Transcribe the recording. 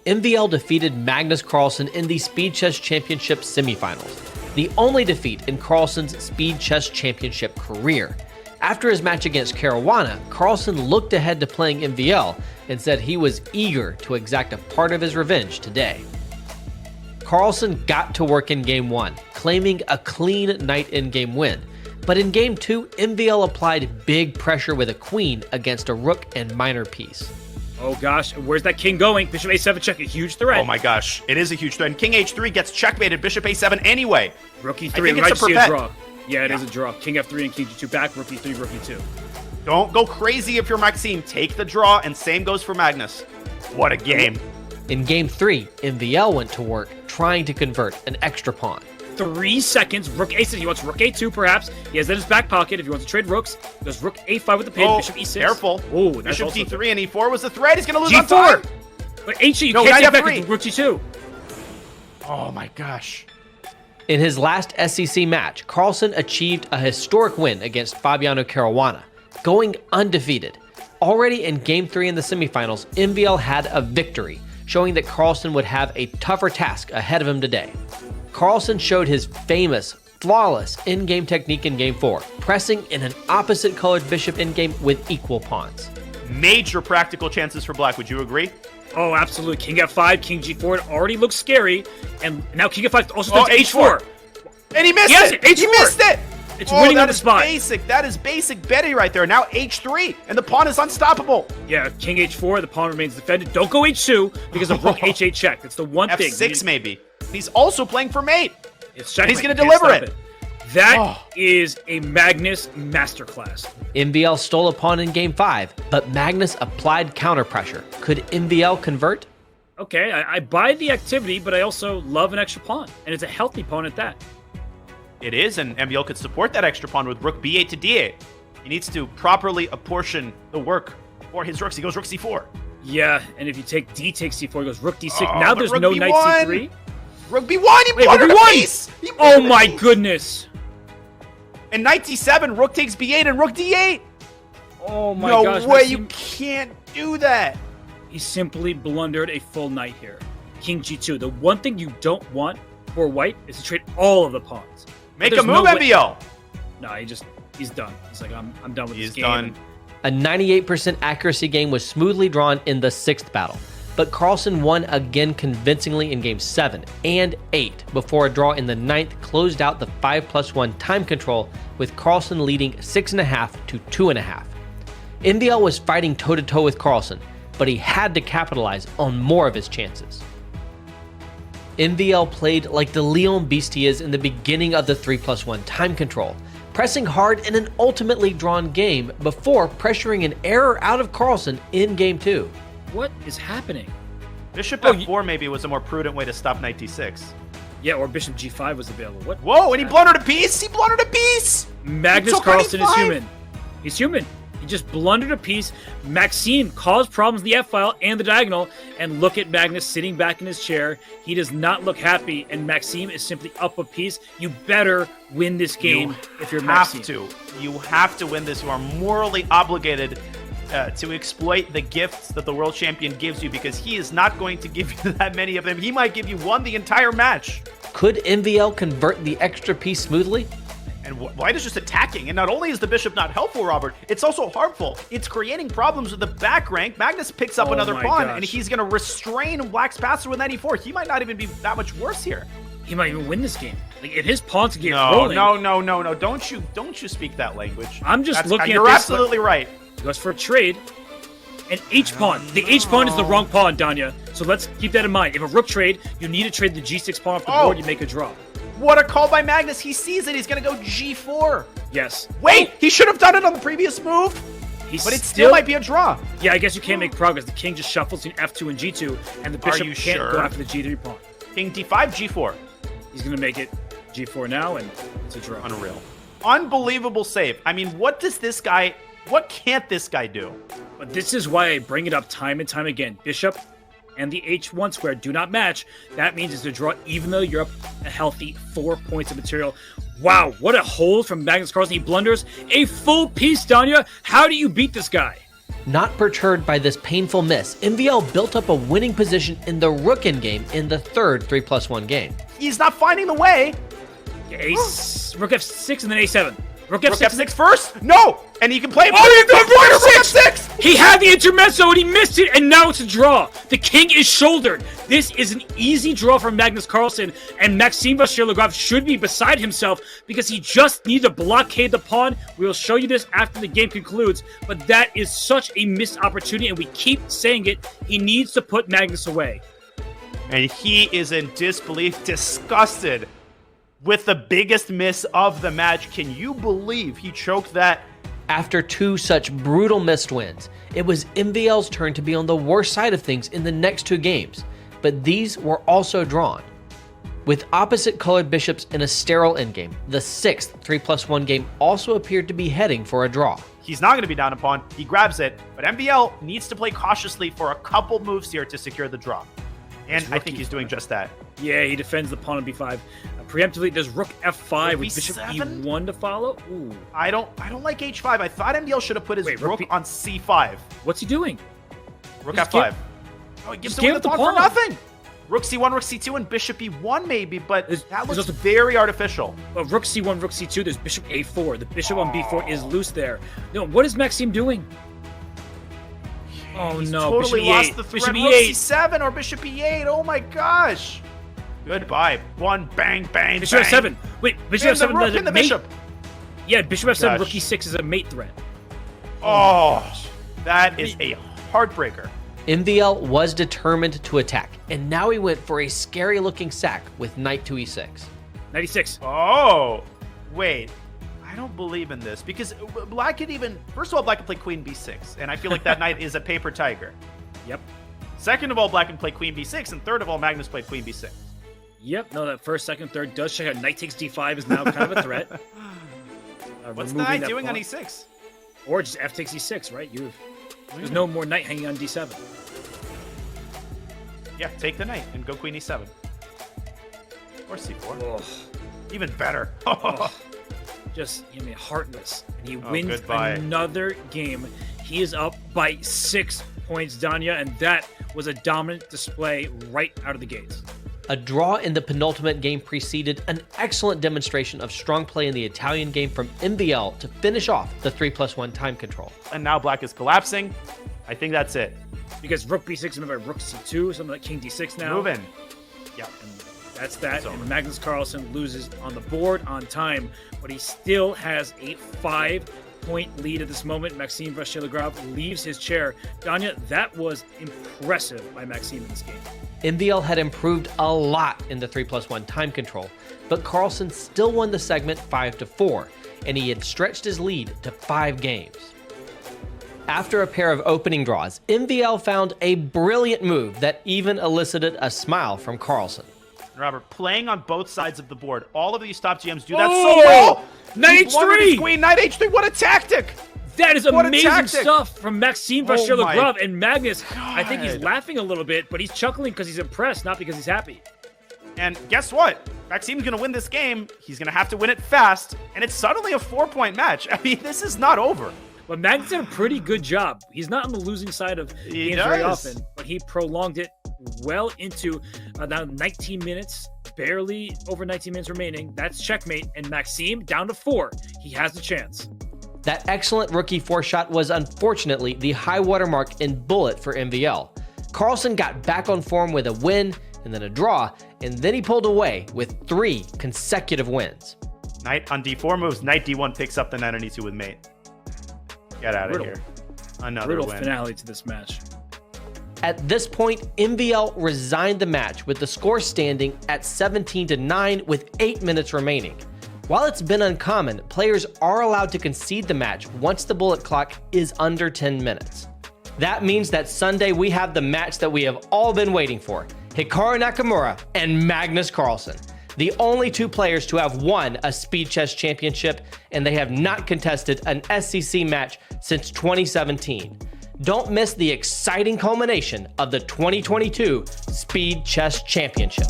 MVL defeated Magnus Carlsen in the Speed Chess Championship semifinals, the only defeat in Carlsen's Speed Chess Championship career. After his match against Caruana, Carlsen looked ahead to playing MVL and said he was eager to exact a part of his revenge today. Carlsen got to work in Game 1, claiming a clean knight in-game win, but in Game 2, MVL applied big pressure with a queen against a rook and minor piece. Oh gosh, where's that king going? Bishop a7 check, a huge threat. Oh my gosh, it is a huge threat. And king h3 gets checkmated, bishop a7 anyway. Rook e3, right, see a draw. Yeah, it is a draw. King f3 and king g2 back, rook e3, rook e2. Don't go crazy if you're Maxime. Take the draw, and same goes for Magnus. What a game. In Game 3, MVL went to work trying to convert an extra pawn. 3 seconds, rook a6, he wants rook a2 perhaps. He has that in his back pocket if he wants to trade rooks. He goes rook a5 with the pin, bishop e6. Careful. Oh, bishop d3 and e4 was the threat. He's going to lose G4. on time. But h3, you can't take back into rook g2. Oh my gosh. In his last SEC match, Carlsen achieved a historic win against Fabiano Caruana, going undefeated. Already in Game 3 in the semifinals, MVL had a victory, showing that Carlsen would have a tougher task ahead of him today. Carlsen showed his famous, flawless in-game technique in Game 4, pressing in an opposite-colored bishop in-game with equal pawns. Major practical chances for black, would you agree? Oh, absolutely. King f5, king g4, it already looks scary. And now king f5 also does h4. And he missed it! H4. He missed it! It's winning on the spot. That is basic Betty right there. Now h3, and the pawn is unstoppable. Yeah, king h4, the pawn remains defended. Don't go h2 because of rook h8 check. That's the one thing. f6 maybe. He's also playing for mate. It's and he's going to deliver it. That is a Magnus masterclass. MVL stole a pawn in Game 5, but Magnus applied counter pressure. Could MVL convert? Okay, I buy the activity, but I also love an extra pawn, and it's a healthy pawn at that. It is, and MVL could support that extra pawn with rook b8 to d8. He needs to properly apportion the work for his rooks. He goes rook c4. Yeah, and if you take d takes c4, he goes rook d6. Now there's no knight c3. Rook b1, he blundered a piece! Oh my goodness! And knight d7, rook takes b8, and rook d8! Oh my gosh. No way, you can't do that! He simply blundered a full knight here. King g2. The one thing you don't want for white is to trade all of the pawns. Make a move, MVL! No, he's done. He's like, I'm done with this game. He's done. A 98% accuracy game was smoothly drawn in the 6th battle, but Carlsen won again convincingly in Game 7 and 8 before a draw in the 9th closed out the 5+1 time control, with Carlsen leading 6.5 to 2.5. MVL was fighting toe-to-toe with Carlsen, but he had to capitalize on more of his chances. MVL played like the Leon Beast he is in the beginning of the 3+1 time control, pressing hard in an ultimately drawn game before pressuring an error out of Carlsen in Game 2. What is happening? Bishop f4 maybe was a more prudent way to stop knight d6. Yeah, or bishop g5 was available. What? Whoa, and he blundered a piece! He blundered a piece! Magnus Carlsen is human. He's human. He just blundered a piece. Maxime caused problems in the f-file and the diagonal. And look at Magnus sitting back in his chair. He does not look happy. And Maxime is simply up a piece. You better win this game if you're Maxime. You have to win this. You are morally obligated to exploit the gifts that the world champion gives you, because he is not going to give you that many of them. He might give you one the entire match. Could MVL convert the extra piece smoothly? And white is just attacking, and not only is the bishop not helpful, Robert, it's also harmful. It's creating problems with the back rank. Magnus picks up another pawn, and he's going to restrain black's passer with knight e4. He might not even be that much worse here. He might even win this game. Like, if his pawns get rolling. No. Don't you speak that language. I'm just looking at this. You're absolutely right. He goes for a trade. And h-pawn. The h-pawn is the wrong pawn, Danya. So let's keep that in mind. If a rook trade, you need to trade the g6 pawn off the board. You make a draw. What a call by Magnus. He sees it. He's going to go g4. Yes. Wait, he should have done it on the previous move. But it still might be a draw. Yeah, I guess you can't make progress. The king just shuffles between f2 and g2, and the bishop can't go after the g3 pawn. King d5, g4. He's going to make it g4 now, and it's a draw. Unreal. Unbelievable save. I mean, what can't this guy do? But this is why I bring it up time and time again. Bishop and the h1 square do not match. That means it's a draw even though you're up a healthy 4 points of material. Wow, what a hold from Magnus Carlsen. He blunders a full piece, Danya. How do you beat this guy? Not perturbed by this painful miss, MVL built up a winning position in the rook endgame in the third 3+1 game. He's not finding the way. Ace, rook f6 and then a7. Rook f6 first? No! And he can play. Oh, rook f6! He had the intermezzo and he missed it, and now it's a draw. The king is shouldered. This is an easy draw for Magnus Carlsen, and Maxime Vachier-Lagrave should be beside himself because he just needs to blockade the pawn. We will show you this after the game concludes, but that is such a missed opportunity, and we keep saying it. He needs to put Magnus away. And he is in disbelief, disgusted with the biggest miss of the match. Can you believe he choked that? After two such brutal missed wins, it was MVL's turn to be on the worst side of things in the next two games, but these were also drawn. With opposite colored bishops in a sterile endgame, the sixth 3+1 game also appeared to be heading for a draw. He's not going to be down a pawn, he grabs it, but MVL needs to play cautiously for a couple moves here to secure the draw. And I think he's doing just that. Yeah, he defends the pawn on b5. Preemptively, does rook f5 with bishop e1 to follow? Ooh. I don't like h5. I thought MVL should have put his rook on c5. What's he doing? Rook f5. Oh, he gives away the pawn for nothing. Rook c1, rook c2, and bishop e1 maybe, but that looks very artificial. But rook c1, rook c2, there's bishop a4. The bishop on b4 is loose there. No, what is Maxime doing? Oh He's no, totally bishop lost e8. the threat. Bishop Rook e8. c7 or bishop e8. Oh my gosh. Goodbye. One bang bang. Bishop bang. f7. Wait, bishop f7 rook does and the mate? bishop. Yeah, bishop f7, rook e6 is a mate threat. Oh, that is a heartbreaker. MVL was determined to attack, and now he went for a scary looking sack with knight to e6. 96. Oh, wait. I don't believe in this because black could even, first of all, black can play queen b6, and I feel like that knight is a paper tiger. Yep. Second of all, black can play queen b6, and third of all, Magnus played queen b6. Yep, no, that first, second, third does check out. Knight takes d5 is now kind of a threat. What's the knight doing on e6? Or just f takes e6, right? There's no more knight hanging on d7. Yeah, take the knight and go queen e7. Or c4. Oh. Even better. Oh. Just, heartless. And he wins another game. He is up by 6 points, Danya, and that was a dominant display right out of the gates. A draw in the penultimate game preceded an excellent demonstration of strong play in the Italian game from MVL to finish off the 3+1 time control. And now black is collapsing. I think that's it. Because rook b6 is moved by rook c2, something like king d6 now. Move in. Yeah. And that's that. And Magnus Carlsen loses on the board on time, but he still has a 5-point lead at this moment. Maxime Vachier-Lagrave leaves his chair. Danya, that was impressive by Maxime in this game. MVL had improved a lot in the 3+1 time control, but Carlsen still won the segment 5-4, and he had stretched his lead to 5 games. After a pair of opening draws, MVL found a brilliant move that even elicited a smile from Carlsen. Robert, playing on both sides of the board. All of these top GMs do that so well. Knight h3! Queen, knight h3, what a tactic! That is amazing stuff from Maxime Vachier-Lagrave, and Magnus, God. I think he's laughing a little bit, but he's chuckling because he's impressed, not because he's happy. And guess what? Maxime's going to win this game. He's going to have to win it fast, and it's suddenly a 4-point match. I mean, this is not over. But Magnus did a pretty good job. He's not on the losing side of games very often, but he prolonged it well into now 19 minutes, barely over 19 minutes remaining. That's checkmate, and Maxime down to 4. He has a chance. That excellent rookie 4-shot was unfortunately the high watermark in bullet for MVL. Carlsen got back on form with a win and then a draw, and then he pulled away with 3 consecutive wins. Knight on d4 moves, knight d1 picks up the knight on e2 with mate. Get out of here. Another win. Finale to this match. At this point, MVL resigned the match with the score standing at 17-9 with 8 minutes remaining. While it's been uncommon, players are allowed to concede the match once the bullet clock is under 10 minutes. That means that Sunday we have the match that we have all been waiting for, Hikaru Nakamura and Magnus Carlsen, the only 2 players to have won a Speed Chess Championship, and they have not contested an SCC match since 2017. Don't miss the exciting culmination of the 2022 Speed Chess Championship.